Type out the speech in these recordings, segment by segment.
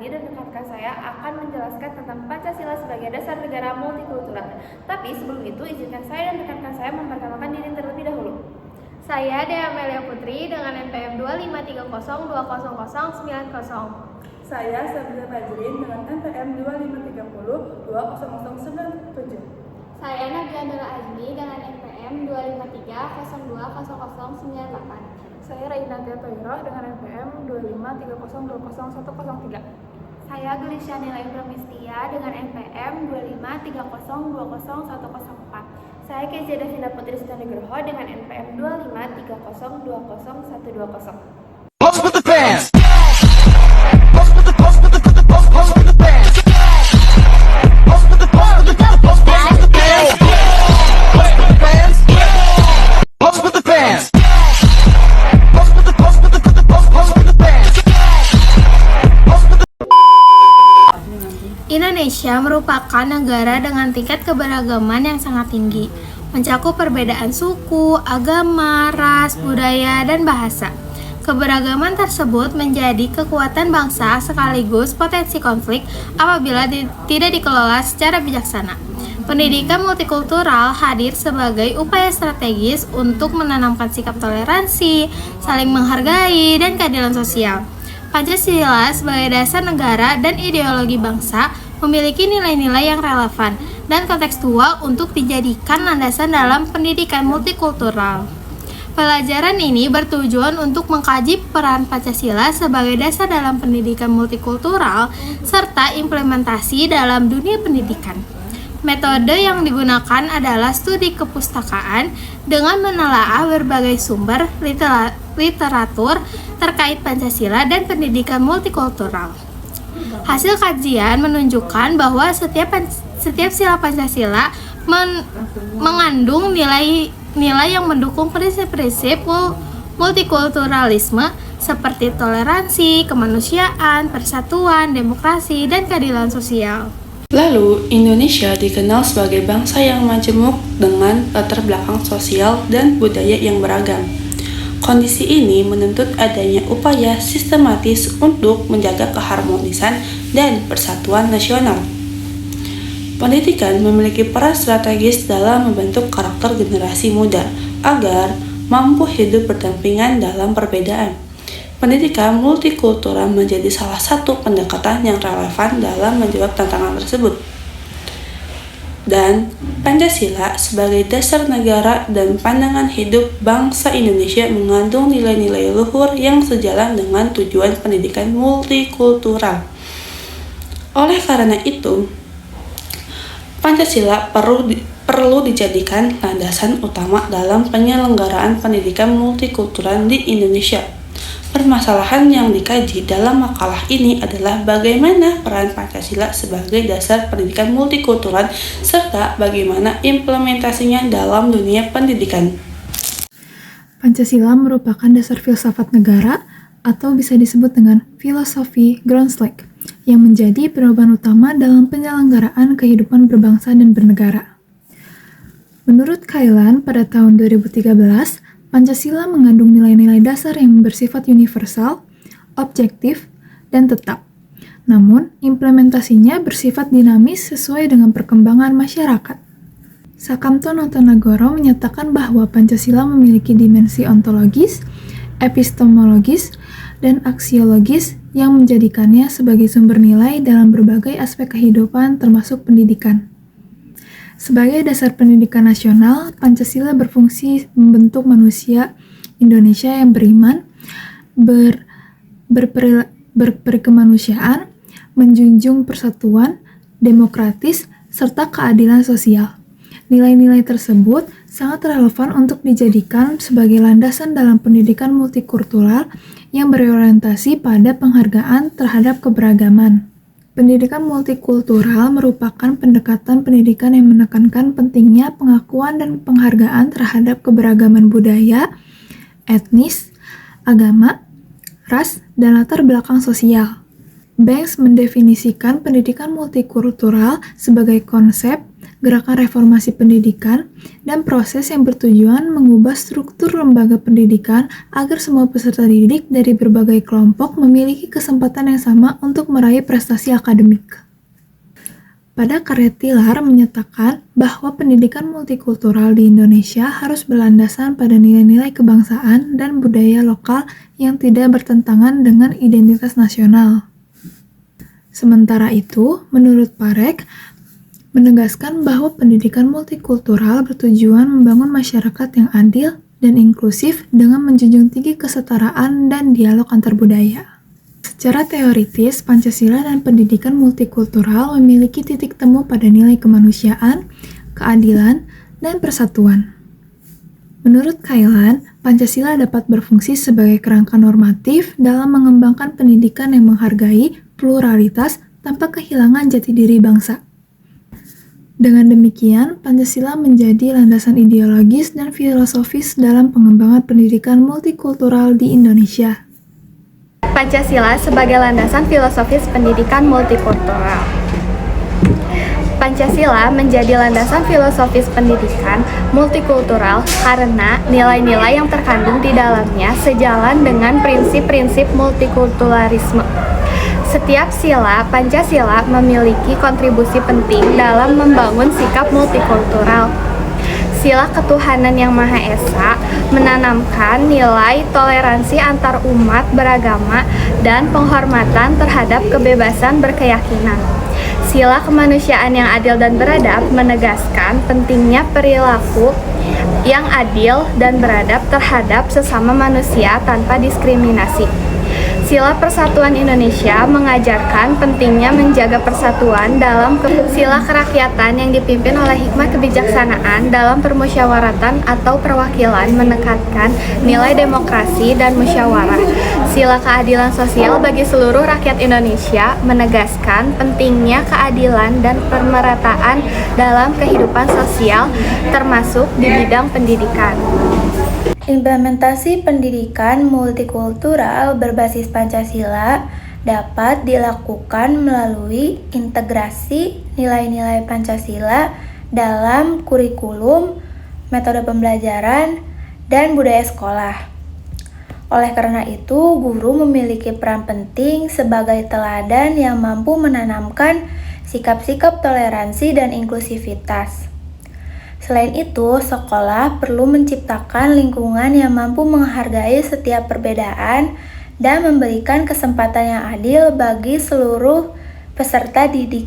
hadir dan rekan-rekan saya akan menjelaskan tentang Pancasila sebagai dasar negara multikultural. Tapi sebelum itu, izinkan saya dan rekan-rekan saya memperkenalkan diri terlebih dahulu. Saya Dea Amelia Putri dengan NPM 2530200090. Saya Sabila Fajrin dengan NPM 2530200097. Saya Nabila Nurul Azmi dengan NPM 253020098. Saya Raina Toiro dengan NPM 253020103. Saya Gelisha Nila Ibrahmistia dengan NPM 253020104. Saya Kezia Davina Putri Sutanegoro dengan NPM 253020120. Pulse with the fans. Indonesia merupakan negara dengan tingkat keberagaman yang sangat tinggi, mencakup perbedaan suku, agama, ras, budaya, dan bahasa. Keberagaman tersebut menjadi kekuatan bangsa sekaligus potensi konflik apabila tidak dikelola secara bijaksana. Pendidikan multikultural hadir sebagai upaya strategis untuk menanamkan sikap toleransi, saling menghargai, dan keadilan sosial. Pancasila sebagai dasar negara dan ideologi bangsa memiliki nilai-nilai yang relevan dan kontekstual untuk dijadikan landasan dalam pendidikan multikultural. Pelajaran ini bertujuan untuk mengkaji peran Pancasila sebagai dasar dalam pendidikan multikultural serta implementasi dalam dunia pendidikan. Metode yang digunakan adalah studi kepustakaan dengan menelaah berbagai sumber literatur terkait Pancasila dan pendidikan multikultural. Hasil kajian menunjukkan bahwa setiap sila Pancasila mengandung nilai yang mendukung prinsip-prinsip multikulturalisme seperti toleransi, kemanusiaan, persatuan, demokrasi, dan keadilan sosial. Lalu, Indonesia dikenal sebagai bangsa yang majemuk dengan latar belakang sosial dan budaya yang beragam. Kondisi ini menuntut adanya upaya sistematis untuk menjaga keharmonisan dan persatuan nasional. Pendidikan memiliki peran strategis dalam membentuk karakter generasi muda agar mampu hidup berdampingan dalam perbedaan. Pendidikan multikultural menjadi salah satu pendekatan yang relevan dalam menjawab tantangan tersebut. Dan Pancasila sebagai dasar negara dan pandangan hidup bangsa Indonesia mengandung nilai-nilai luhur yang sejalan dengan tujuan pendidikan multikultural. Oleh karena itu, Pancasila perlu dijadikan landasan utama dalam penyelenggaraan pendidikan multikultural di Indonesia. Permasalahan yang dikaji dalam makalah ini adalah bagaimana peran Pancasila sebagai dasar pendidikan multikultural serta bagaimana implementasinya dalam dunia pendidikan. Pancasila merupakan dasar filsafat negara atau bisa disebut dengan filosofi Grundslag yang menjadi pedoman utama dalam penyelenggaraan kehidupan berbangsa dan bernegara. Menurut Kailan pada tahun 2013, Pancasila mengandung nilai-nilai dasar yang bersifat universal, objektif, dan tetap. Namun, implementasinya bersifat dinamis sesuai dengan perkembangan masyarakat. Sakamto Notonegoro menyatakan bahwa Pancasila memiliki dimensi ontologis, epistemologis, dan aksiologis yang menjadikannya sebagai sumber nilai dalam berbagai aspek kehidupan termasuk pendidikan. Sebagai dasar pendidikan nasional, Pancasila berfungsi membentuk manusia Indonesia yang beriman, berperikemanusiaan, menjunjung persatuan, demokratis, serta keadilan sosial. Nilai-nilai tersebut sangat relevan untuk dijadikan sebagai landasan dalam pendidikan multikultural yang berorientasi pada penghargaan terhadap keberagaman. Pendidikan multikultural merupakan pendekatan pendidikan yang menekankan pentingnya pengakuan dan penghargaan terhadap keberagaman budaya, etnis, agama, ras, dan latar belakang sosial. Banks mendefinisikan pendidikan multikultural sebagai konsep, gerakan reformasi pendidikan, dan proses yang bertujuan mengubah struktur lembaga pendidikan agar semua peserta didik dari berbagai kelompok memiliki kesempatan yang sama untuk meraih prestasi akademik. Pada karya Tilar menyatakan bahwa pendidikan multikultural di Indonesia harus berlandasan pada nilai-nilai kebangsaan dan budaya lokal yang tidak bertentangan dengan identitas nasional. Sementara itu, menurut Parek, menegaskan bahwa pendidikan multikultural bertujuan membangun masyarakat yang adil dan inklusif dengan menjunjung tinggi kesetaraan dan dialog antar budaya. Secara teoritis, Pancasila dan pendidikan multikultural memiliki titik temu pada nilai kemanusiaan, keadilan, dan persatuan. Menurut Kailan, Pancasila dapat berfungsi sebagai kerangka normatif dalam mengembangkan pendidikan yang menghargai pluralitas tanpa kehilangan jati diri bangsa. Dengan demikian, Pancasila menjadi landasan ideologis dan filosofis dalam pengembangan pendidikan multikultural di Indonesia. Pancasila sebagai landasan filosofis pendidikan multikultural. Pancasila menjadi landasan filosofis pendidikan multikultural karena nilai-nilai yang terkandung di dalamnya sejalan dengan prinsip-prinsip multikulturalisme. Setiap sila Pancasila memiliki kontribusi penting dalam membangun sikap multikultural. Sila Ketuhanan Yang Maha Esa menanamkan nilai toleransi antar umat beragama dan penghormatan terhadap kebebasan berkeyakinan. Sila Kemanusiaan Yang Adil dan Beradab menegaskan pentingnya perilaku yang adil dan beradab terhadap sesama manusia tanpa diskriminasi. Sila Persatuan Indonesia mengajarkan pentingnya menjaga persatuan dalam sila kerakyatan yang dipimpin oleh hikmah kebijaksanaan dalam permusyawaratan atau perwakilan menekankan nilai demokrasi dan musyawarah. Sila keadilan sosial bagi seluruh rakyat Indonesia menegaskan pentingnya keadilan dan pemerataan dalam kehidupan sosial termasuk di bidang pendidikan. Implementasi pendidikan multikultural berbasis Pancasila dapat dilakukan melalui integrasi nilai-nilai Pancasila dalam kurikulum, metode pembelajaran, dan budaya sekolah. Oleh karena itu, guru memiliki peran penting sebagai teladan yang mampu menanamkan sikap-sikap toleransi dan inklusivitas. Selain itu, sekolah perlu menciptakan lingkungan yang mampu menghargai setiap perbedaan dan memberikan kesempatan yang adil bagi seluruh peserta didik.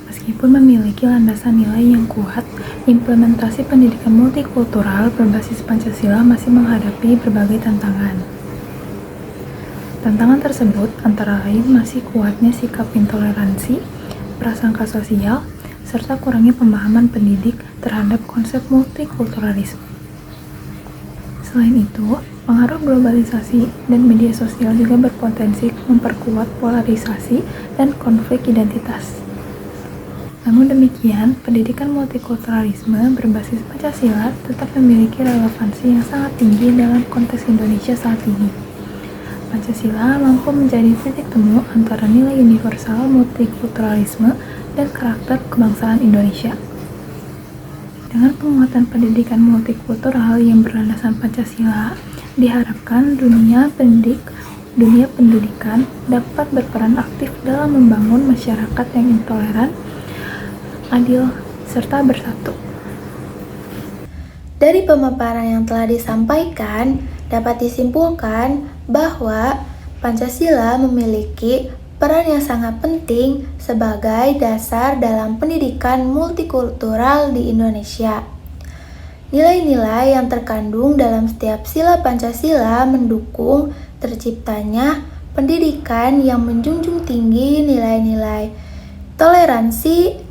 Meskipun memiliki landasan nilai yang kuat, implementasi pendidikan multikultural berbasis Pancasila masih menghadapi berbagai tantangan. Tantangan tersebut antara lain masih kuatnya sikap intoleransi, prasangka sosial, serta kurangnya pemahaman pendidik terhadap konsep multikulturalisme. Selain itu, pengaruh globalisasi dan media sosial juga berpotensi memperkuat polarisasi dan konflik identitas. Namun demikian, pendidikan multikulturalisme berbasis Pancasila tetap memiliki relevansi yang sangat tinggi dalam konteks Indonesia saat ini. Pancasila mampu menjadi titik temu antara nilai universal multikulturalisme dan karakter kebangsaan Indonesia. Dengan penguatan pendidikan multikultural yang berlandaskan Pancasila, diharapkan dunia pendidikan dapat berperan aktif dalam membangun masyarakat yang intoleran, adil, serta bersatu. Dari pemaparan yang telah disampaikan, dapat disimpulkan bahwa Pancasila memiliki peran yang sangat penting sebagai dasar dalam pendidikan multikultural di Indonesia. Nilai-nilai yang terkandung dalam setiap sila Pancasila mendukung terciptanya pendidikan yang menjunjung tinggi nilai-nilai toleransi,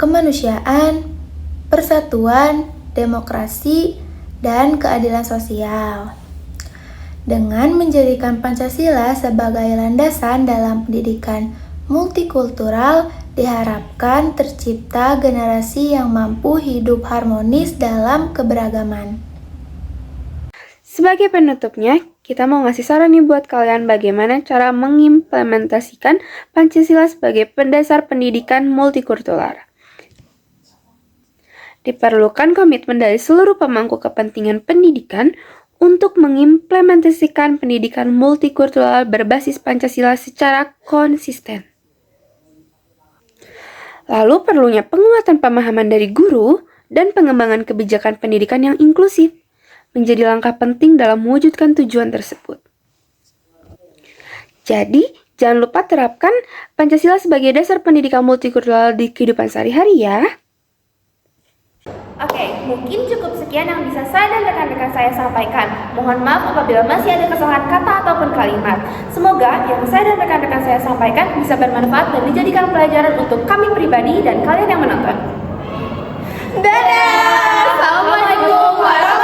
kemanusiaan, persatuan, demokrasi, dan keadilan sosial. Dengan menjadikan Pancasila sebagai landasan dalam pendidikan multikultural, diharapkan tercipta generasi yang mampu hidup harmonis dalam keberagaman. Sebagai penutupnya, kita mau ngasih saran nih buat kalian bagaimana cara mengimplementasikan Pancasila sebagai pendasar pendidikan multikultural. Diperlukan komitmen dari seluruh pemangku kepentingan pendidikan untuk mengimplementasikan pendidikan multikultural berbasis Pancasila secara konsisten. Lalu perlunya penguatan pemahaman dari guru dan pengembangan kebijakan pendidikan yang inklusif menjadi langkah penting dalam mewujudkan tujuan tersebut. Jadi, jangan lupa terapkan Pancasila sebagai dasar pendidikan multikultural di kehidupan sehari-hari ya. Oke, mungkin cukup sekian yang bisa saya dan rekan-rekan saya sampaikan. Mohon maaf apabila masih ada kesalahan kata ataupun kalimat. Semoga yang saya dan rekan-rekan saya sampaikan bisa bermanfaat dan dijadikan pelajaran untuk kami pribadi dan kalian yang menonton. Dadah! Assalamualaikum warahmatullahi wabarakatuh.